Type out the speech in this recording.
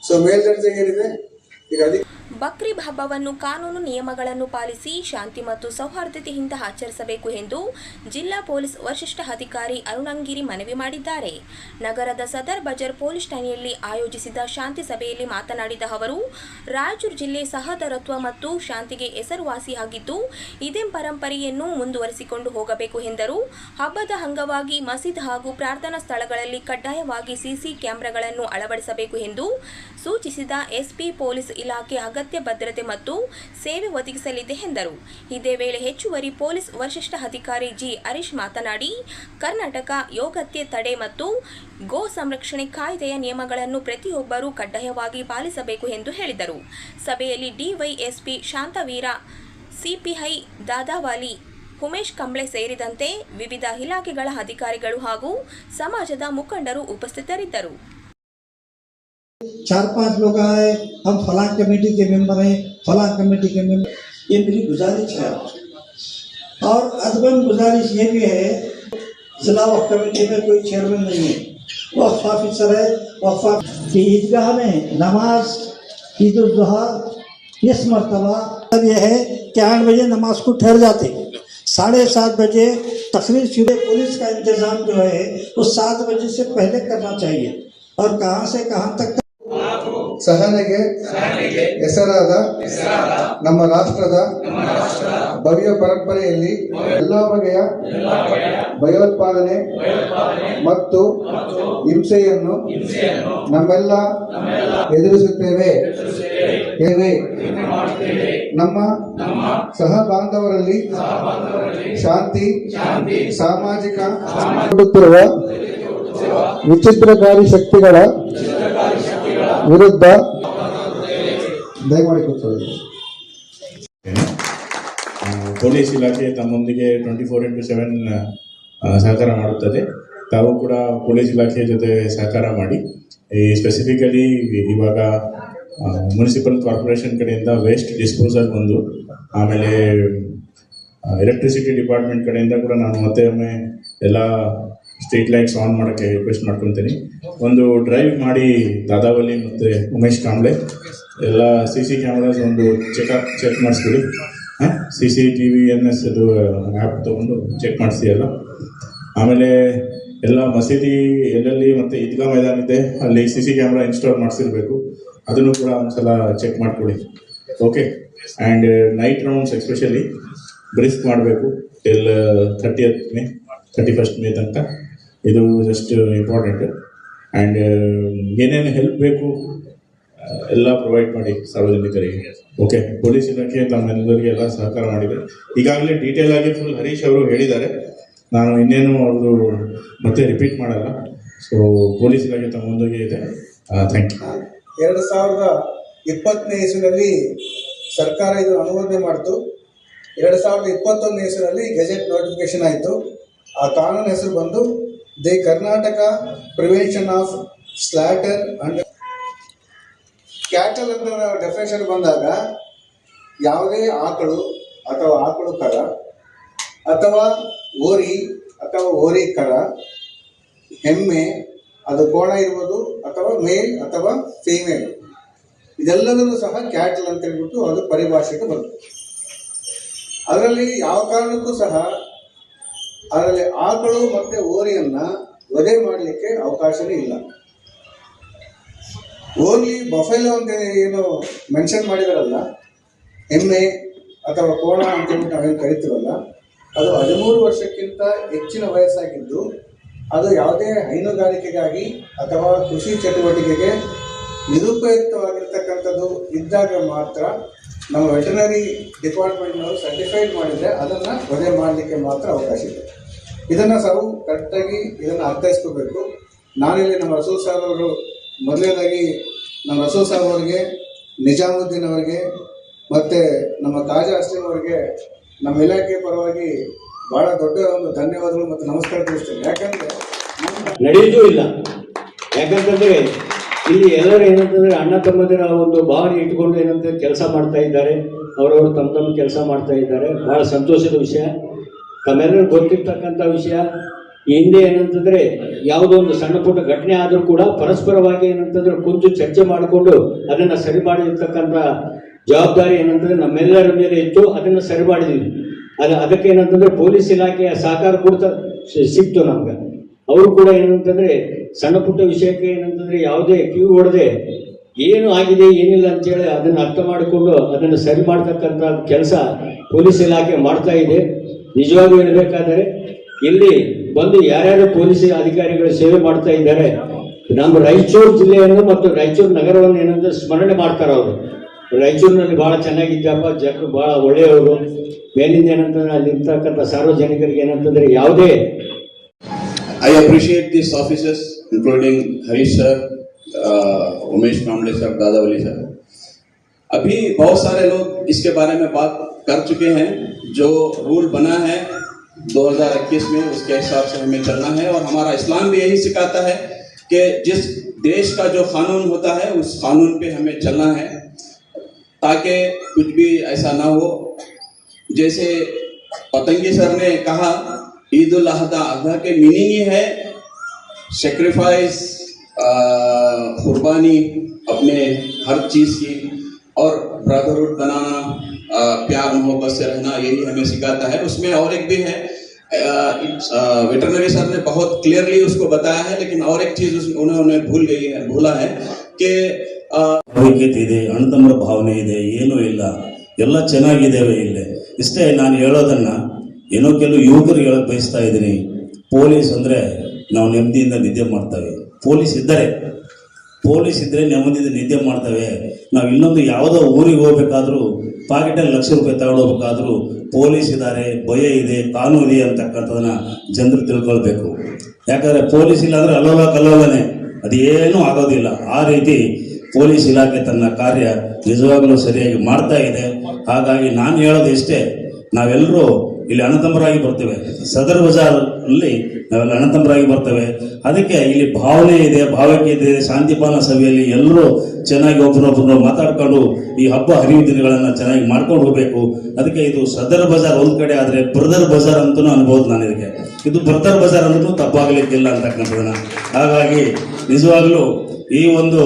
So ಮೇಲ್ದರ್ಜೆಗೆ ಏನಿದೆ ಈಗ ಬಕ್ರೀದ್ ಹಬ್ಬವನ್ನು ಕಾನೂನು ನಿಯಮಗಳನ್ನು ಪಾಲಿಸಿ ಶಾಂತಿ ಮತ್ತು ಸೌಹಾರ್ದತೆಯಿಂದ ಆಚರಿಸಬೇಕು ಎಂದು ಜಿಲ್ಲಾ ಪೊಲೀಸ್ ವರಿಷ್ಠಾಧಿಕಾರಿ ಅರುಣಂಗಿರಿ ಮನವಿ ಮಾಡಿದ್ದಾರೆ. ನಗರದ ಸದರ್ ಬಜಾರ್ ಪೊಲೀಸ್ ಠಾಣೆಯಲ್ಲಿ ಆಯೋಜಿಸಿದ ಶಾಂತಿ ಸಭೆಯಲ್ಲಿ ಮಾತನಾಡಿದ ಅವರು, ರಾಯಚೂರು ಜಿಲ್ಲೆ ಸಹೋದರತ್ವ ಮತ್ತು ಶಾಂತಿಗೆ ಹೆಸರುವಾಸಿಯಾಗಿದ್ದು ಇದೇ ಪರಂಪರೆಯನ್ನು ಮುಂದುವರಿಸಿಕೊಂಡು ಹೋಗಬೇಕು ಎಂದರು. ಹಬ್ಬದ ಅಂಗವಾಗಿ ಮಸೀದ್ ಹಾಗೂ ಪ್ರಾರ್ಥನಾ ಸ್ಥಳಗಳಲ್ಲಿ ಕಡ್ಡಾಯವಾಗಿ ಸಿಸಿ ಕ್ಯಾಮೆರಾಗಳನ್ನು ಅಳವಡಿಸಬೇಕು ಎಂದು ಸೂಚಿಸಿದ ಎಸ್ಪಿ ಪೊಲೀಸ್ ಇಲಾಖೆ ಅಗತ್ಯ ಭದ್ರತೆ ಮತ್ತು ಸೇವೆ ಒದಗಿಸಲಿದೆ ಎಂದರು. ಇದೇ ವೇಳೆ ಹೆಚ್ಚುವರಿ ಪೊಲೀಸ್ ವರಿಷ್ಠಾಧಿಕಾರಿ ಜಿ ಹರೀಶ್ ಮಾತನಾಡಿ, ಕರ್ನಾಟಕ ಯೋಗತ್ಯ ತಡೆ ಮತ್ತು ಗೋ ಸಂರಕ್ಷಣೆ ಕಾಯ್ದೆಯ ನಿಯಮಗಳನ್ನು ಪ್ರತಿಯೊಬ್ಬರೂ ಕಡ್ಡಾಯವಾಗಿ ಪಾಲಿಸಬೇಕು ಎಂದು ಹೇಳಿದರು. ಸಭೆಯಲ್ಲಿ ಡಿವೈಎಸ್ಪಿ ಶಾಂತವೀರ, ಸಿಪಿಐ ದಾದಾವಾಲಿ, ಉಮೇಶ್ ಕಂಬ್ಳೆ ಸೇರಿದಂತೆ ವಿವಿಧ ಇಲಾಖೆಗಳ ಅಧಿಕಾರಿಗಳು ಹಾಗೂ ಸಮಾಜದ ಮುಖಂಡರು ಉಪಸ್ಥಿತರಿದ್ದರು. 4-5 लोग आए, हम फलां कमेटी के मेंबर हैं, फलां कमेटी के मेंबर, ये मेरी गुजारिश है। और अदबन गुजारिश ये भी है, जिला वक्फ कमेटी में कोई चेयरमैन नहीं है, वक्फ ऑफिसर है। वक्फ की ईदगाह में नमाज ईद उल जुहा इस मरतबा ये है कि 8 बजे नमाज को ठहर जाते, 7:30 बजे तकरीर शुरू। पुलिस का इंतजाम जो है वो 7 बजे से पहले करना चाहिए और कहाँ से कहाँ तक ಸಹನೆಗೆ ಹೆಸರಾದ ನಮ್ಮ ರಾಷ್ಟ್ರದ ಭವ್ಯ ಪರಂಪರೆಯಲ್ಲಿ ಎಲ್ಲಾ ಬಗೆಯ ಭಯೋತ್ಪಾದನೆ ಮತ್ತು ಹಿಂಸೆಯನ್ನು ನಮ್ಮೆಲ್ಲ ಎದುರಿಸುತ್ತೇವೆ. ನಮ್ಮ ಸಹ ಬಾಂಧವರಲ್ಲಿ ಶಾಂತಿ ಸಾಮಾಜಿಕ ವಿಚಿತ್ರಕಾರಿ ಶಕ್ತಿಗಳ ವಿರುದ್ಧ ದಯಮಾಡಿ ಕೂತ್ಕೊಳ್ಳಿ. ಪೊಲೀಸ್ ಇಲಾಖೆ ತಮ್ಮೊಂದಿಗೆ 24/7 ಸಹಕಾರ ಮಾಡುತ್ತದೆ. ತಾವು ಕೂಡ ಪೊಲೀಸ್ ಇಲಾಖೆ ಜೊತೆ ಸಹಕಾರ ಮಾಡಿ, ಈ ಸ್ಪೆಸಿಫಿಕಲಿ ಇವಾಗ ಮುನ್ಸಿಪಲ್ ಕಾರ್ಪೊರೇಷನ್ ಕಡೆಯಿಂದ ವೇಸ್ಟ್ ಡಿಸ್ಪೋಸಲ್ ಒಂದು, ಆಮೇಲೆ ಎಲೆಕ್ಟ್ರಿಸಿಟಿ ಡಿಪಾರ್ಟ್ಮೆಂಟ್ ಕಡೆಯಿಂದ ಕೂಡ ನಾನು ಮತ್ತೆ ಒಮ್ಮೆ ಎಲ್ಲ ಸ್ಟ್ರೀಟ್ ಲೈಟ್ಸ್ ಆನ್ ಮಾಡೋಕ್ಕೆ ರಿಕ್ವೆಸ್ಟ್ ಮಾಡ್ಕೊತೀನಿ. ಒಂದು ಡ್ರೈವ್ ಮಾಡಿ ದಾದಾವಲಿ ಮತ್ತು ಉಮೇಶ್ ಕಾಂಬ್ಳೆ ಎಲ್ಲ CC ಕ್ಯಾಮ್ರಾಸ್ ಒಂದು ಚೆಕ್ ಮಾಡಿಸ್ಬಿಡಿ. CCTVNS ಅದು ಆ್ಯಪ್ ತೊಗೊಂಡು ಚೆಕ್ ಮಾಡಿಸಿ ಎಲ್ಲ. ಆಮೇಲೆ ಎಲ್ಲ ಮಸೀದಿ ಎಲ್ಲೆಲ್ಲಿ ಮತ್ತು ಈದ್ಗಾ ಮೈದಾನ ಇದೆ ಅಲ್ಲಿ CC ಕ್ಯಾಮ್ರಾ ಇನ್ಸ್ಟಾಲ್ ಮಾಡಿಸಿರ್ಬೇಕು, ಅದನ್ನು ಕೂಡ ಒಂದ್ಸಲ ಚೆಕ್ ಮಾಡ್ಕೊಳ್ಳಿ. Okay. And night rounds especially brisk ಮಾಡಬೇಕು ಟಿಲ್ 31st ಮೇ ತನಕ. ಇದು ಜಸ್ಟ್ ಇಂಪಾರ್ಟೆಂಟ್. ಆ್ಯಂಡ್ ಏನೇನು ಹೆಲ್ಪ್ ಬೇಕು ಎಲ್ಲ ಪ್ರೊವೈಡ್ ಮಾಡಿ ಸಾರ್ವಜನಿಕರಿಗೆ. ಓಕೆ. ಪೊಲೀಸ್ ಇಲಾಖೆ ತಮ್ಮೆಲ್ಲರಿಗೆ ಎಲ್ಲ ಸಹಕಾರ ಮಾಡಿದ್ದಾರೆ. ಈಗಾಗಲೇ ಡೀಟೇಲ್ ಆಗಿ ಫುಲ್ ಹರೀಶ್ ಅವರು ಹೇಳಿದ್ದಾರೆ, ನಾನು ಇನ್ನೇನು ಅವರು ಮತ್ತೆ ರಿಪೀಟ್ ಮಾಡಲ್ಲ. ಸೊ ಪೊಲೀಸ್ ಇಲಾಖೆ ತಮ್ಮೊಂದಿಗೆ ಇದೆ. Thank you. 2020ನೇ ಇಸ್ವಿನಲ್ಲಿ ಸರ್ಕಾರ ಇದು ಅನುಮೋದನೆ ಮಾಡಿತು. 2021ನೇ ಇಸ್ವಿನಲ್ಲಿ ಗೆಜೆಟ್ ನೋಟಿಫಿಕೇಶನ್ ಆಯಿತು. ಆ ಕಾನೂನು ಹೆಸರು ಬಂದು the Karnataka prevention of slaughter and cattle ಅಂತ ಡೆಫಿನೇಷನ್ ಬಂದಾಗ ಯಾವುದೇ ಆಕಳು ಅಥವಾ ಆಕಳು ಕರ ಅಥವಾ ಓರಿ ಅಥವಾ ಓರಿ ಕರ, ಎಮ್ಮೆ, ಅದು ಕೋಣ ಇರ್ಬೋದು ಅಥವಾ ಮೇಲ್ ಅಥವಾ ಫೀಮೇಲ್, ಇದೆಲ್ಲದನ್ನು ಸಹ ಕ್ಯಾಟಲ್ ಅಂತ ಹೇಳ್ಬಿಟ್ಟು ಅದು ಪರಿಭಾಷೆಗೆ ಬರುತ್ತೆ. ಅದರಲ್ಲಿ ಯಾವ ಕಾರಣಕ್ಕೂ ಸಹ ಅದರಲ್ಲಿ ಆಕಳು ಮತ್ತು ಓರಿಯನ್ನ ವಧೆ ಮಾಡಲಿಕ್ಕೆ ಅವಕಾಶವೇ ಇಲ್ಲ. ಓನ್ಲಿ ಬಫೆಲೋ ಅಂತ ಏನು ಮೆನ್ಷನ್ ಮಾಡಿದಾರಲ್ಲ, ಎಮ್ಮೆ ಅಥವಾ ಕೋಣ ಅಂತ ಹೇಳ್ಬಿಟ್ಟು ನಾವೇನು ಕರಿತೀವಲ್ಲ, ಅದು 13 ವರ್ಷಕ್ಕಿಂತ ಹೆಚ್ಚಿನ ವಯಸ್ಸಾಗಿದ್ದು ಅದು ಯಾವುದೇ ಹೈನುಗಾರಿಕೆಗಾಗಿ ಅಥವಾ ಕೃಷಿ ಚಟುವಟಿಕೆಗೆ ನಿರುಪಯುಕ್ತವಾಗಿರ್ತಕ್ಕಂಥದ್ದು ಇದ್ದಾಗ ಮಾತ್ರ ನಮ್ಮ ವೆಟರ್ನರಿ ಡಿಪಾರ್ಟ್ಮೆಂಟ್ನವರು ಸರ್ಟಿಫೈಡ್ ಮಾಡಿದರೆ ಅದನ್ನು ವಧೆ ಮಾಡಲಿಕ್ಕೆ ಮಾತ್ರ ಅವಕಾಶ ಇದೆ. ಇದನ್ನು ನಾವು ಕರೆಕ್ಟಾಗಿ ಇದನ್ನು ಅರ್ಥೈಸ್ಕೋಬೇಕು. ನಾನಿಲ್ಲಿ ನಮ್ಮ ರಸೂಲ್ ಸಾಹೇಬ್ ಅವರು, ಮೊದಲನೇದಾಗಿ ನಮ್ಮ ರಸೂಲ್ ಸಾಹೇಬ್ ಅವರಿಗೆ, ನಿಜಾಮುದ್ದೀನ್ ಅವರಿಗೆ ಮತ್ತು ನಮ್ಮ ತಾಜಾ ಅಸ್ಲೀಂ ಅವರಿಗೆ ನಮ್ಮ ಇಲಾಖೆ ಪರವಾಗಿ ಭಾಳ ದೊಡ್ಡ ಒಂದು ಧನ್ಯವಾದಗಳು ಮತ್ತು ನಮಸ್ಕಾರ ತಿಳಿಸ್ತೇನೆ. ಯಾಕಂದರೆ ನಡೆಯುವುದೂ ಇಲ್ಲ. ಯಾಕಂತಂದರೆ ಇಲ್ಲಿ ಎಲ್ಲರೂ ಏನಂತಂದರೆ ಅಣ್ಣ ತಮ್ಮದಿರ ಒಂದು ಭಾವನೆ ಇಟ್ಕೊಂಡು ಏನಂತ ಕೆಲಸ ಮಾಡ್ತಾ ಇದ್ದಾರೆ. ಅವರವರು ತಮ್ಮ ಕೆಲಸ ಮಾಡ್ತಾ ಇದ್ದಾರೆ. ಭಾಳ ಸಂತೋಷದ ವಿಷಯ. ತಮ್ಮೆಲ್ಲರೂ ಗೊತ್ತಿರ್ತಕ್ಕಂಥ ವಿಷಯ. ಈ ಹಿಂದೆ ಏನಂತಂದ್ರೆ ಯಾವುದೋ ಒಂದು ಸಣ್ಣ ಪುಟ್ಟ ಘಟನೆ ಆದರೂ ಕೂಡ ಪರಸ್ಪರವಾಗಿ ಏನಂತಂದ್ರೆ ಕುಂತು ಚರ್ಚೆ ಮಾಡಿಕೊಂಡು ಅದನ್ನ ಸರಿ ಮಾಡಿರ್ತಕ್ಕಂಥ ಜವಾಬ್ದಾರಿ ಏನಂತಂದ್ರೆ ನಮ್ಮೆಲ್ಲರ ಮೇಲೆ ಇತ್ತು. ಅದನ್ನ ಸರಿ ಮಾಡಿದ್ವಿ. ಅದಕ್ಕೆ ಏನಂತಂದ್ರೆ ಪೊಲೀಸ್ ಇಲಾಖೆಯ ಸಹಕಾರ ಕೂಡ ಸಿಕ್ತು ನಮ್ಗೆ. ಅವರು ಕೂಡ ಏನಂತಂದ್ರೆ ಸಣ್ಣ ಪುಟ್ಟ ವಿಷಯಕ್ಕೆ ಏನಂತಂದ್ರೆ ಯಾವುದೇ ಕಿವಿ ಹೊಡೆದೆ ಏನು ಆಗಿದೆ ಏನಿಲ್ಲ ಅಂತೇಳಿ ಅದನ್ನ ಅರ್ಥ ಮಾಡಿಕೊಂಡು ಅದನ್ನು ಸರಿ ಮಾಡ್ತಕ್ಕಂಥ ಕೆಲಸ ಪೊಲೀಸ್ ಇಲಾಖೆ ಮಾಡ್ತಾ ಇದೆ. ನಿಜವಾಗ್ಲೂ ಹೇಳಬೇಕಾದರೆ ಇಲ್ಲಿ ಬಂದು ಯಾರ್ಯಾರು ಪೊಲೀಸ್ ಅಧಿಕಾರಿಗಳು ಸೇವೆ ಮಾಡ್ತಾ ಇದ್ದಾರೆ, ನಮ್ಮ ರಾಯಚೂರು ಜಿಲ್ಲೆಯನ್ನು ಮತ್ತು ರಾಯಚೂರು ನಗರವನ್ನು ಏನಂದ್ರೆ ಸ್ಮರಣೆ ಮಾಡ್ತಾರೆ. ಅವರು ರಾಯಚೂರಿನಲ್ಲಿ ಬಹಳ ಚೆನ್ನಾಗಿದ್ದಪ್ಪ, ಜನರು ಬಹಳ ಒಳ್ಳೆಯವರು. ಮೇಲಿಂದ ಏನಂತಂದ್ರೆ ಅಲ್ಲಿರ್ತಕ್ಕಂಥ ಸಾರ್ವಜನಿಕರಿಗೆ ಏನಂತಂದ್ರೆ ಯಾವುದೇ I appreciate these officers, including Harish sir, Umesh Kamle sir, Dadavali sir. अभी बहुत सारे लोग इसके बारे में बात कर चुके हैं. जो रूल बना है 2021 में उसके हिसाब से हमें चलना है और हमारा इस्लाम भी यही सिखाता है कि जिस देश का जो कानून होता है उस कानून पे हमें चलना है ताकि कुछ भी ऐसा ना हो. जैसे पतंगी सर ने कहा, ईद उल अजहा के मीनिंग ही है सेक्रीफाइस, कुर्बानी अपने हर चीज़ की, और ब्रदरहुड बनाना, प्यार मोहब्बत से रहना, यही हमें सिखाता है. उसमें और एक भी है, वेटरनरी सर ने बहुत क्लियरली उसको बताया है, लेकिन और एक चीज़ उन्होंने भूला है कि ಭಾವೈಕ್ಯತೆ ಇದೆ, ಅಣ್ಣತಮ್ಮರ ಭಾವನೆ ಇದೆ, ಏನೂ ಇಲ್ಲ, ಎಲ್ಲ ಚೆನ್ನಾಗಿದ್ದೇವೆ ಇಲ್ಲಿ. ಇಷ್ಟೇ ನಾನು ಹೇಳೋದನ್ನು ಏನೋ ಕೆಲವು ಯುವಕರು ಹೇಳಕ್ಕೆ ಬಯಸ್ತಾ ಇದ್ದೀನಿ. ಪೊಲೀಸ್ ಅಂದರೆ ನಾವು ನೆಮ್ಮದಿಯಿಂದ ನಿದ್ದೆ ಮಾಡ್ತೇವೆ. ಪೊಲೀಸ್ ಇದ್ದರೆ ನೆಮ್ಮದಿಯಿಂದ ನಿದ್ದೆ ಮಾಡ್ತೇವೆ. ನಾವು ಇನ್ನೊಂದು ಯಾವುದೋ ಊರಿಗೆ ಹೋಗ್ಬೇಕಾದ್ರೂ ಪಾಕೆಟಲ್ಲಿ ₹1,00,000 ತಗೊಂಡೋಗ್ಬೇಕಾದ್ರೂ ಪೊಲೀಸ್ ಇದ್ದಾರೆ, ಭಯ ಇದೆ, ಕಾನೂನು ಇದೆ ಅಂತಕ್ಕಂಥದನ್ನ ಜನರು ತಿಳ್ಕೊಳ್ಬೇಕು. ಯಾಕಂದರೆ ಪೊಲೀಸ್ ಇಲ್ಲ ಅಂದರೆ ಕಲ್ಲೋಲನೆ ಅದೇನೂ ಆಗೋದಿಲ್ಲ. ಆ ರೀತಿ ಪೊಲೀಸ್ ಇಲಾಖೆ ತನ್ನ ಕಾರ್ಯ ನಿಜವಾಗಲೂ ಸರಿಯಾಗಿ ಮಾಡ್ತಾ ಇದೆ. ಹಾಗಾಗಿ ನಾನು ಹೇಳೋದು ಇಷ್ಟೇ, ನಾವೆಲ್ಲರೂ ಇಲ್ಲಿ ಅಣ್ಣತಮ್ಮರಾಗಿ ಬರ್ತೇವೆ. ಸದರ್ ಬಜಾರ್ನಲ್ಲಿ ನಾವೆಲ್ಲ ಅಣ್ಣತಮ್ಮರಾಗಿ ಬರ್ತೇವೆ. ಅದಕ್ಕೆ ಇಲ್ಲಿ ಭಾವನೆ ಇದೆ, ಭಾವೈಕ್ಯತೆ ಇದೆ. ಶಾಂತಿಪಾಲನಾ ಸಭೆಯಲ್ಲಿ ಎಲ್ಲರೂ ಚೆನ್ನಾಗಿ ಒಬ್ಬರೊಬ್ಬರು ಮಾತಾಡ್ಕೊಂಡು ಈ ಹಬ್ಬ ಹರಿವು ದಿನಗಳನ್ನು ಚೆನ್ನಾಗಿ ಮಾಡ್ಕೊಂಡು ಹೋಗಬೇಕು. ಅದಕ್ಕೆ ಇದು ಸದರ್ ಬಜಾರ್ ಒಂದು ಕಡೆ ಆದರೆ ಬ್ರದರ್ ಬಜಾರ್ ಅಂತಲೂ ಅನ್ಬೋದು. ನಾನು ಇದಕ್ಕೆ ಇದು ಬ್ರದರ್ ಬಜಾರ್ ಅಂದ್ರೂ ತಪ್ಪಾಗಲಿಕ್ಕಿಲ್ಲ ಅಂತಕ್ಕಂಥದ್ದನ್ನ. ಹಾಗಾಗಿ ನಿಜವಾಗ್ಲೂ ಈ ಒಂದು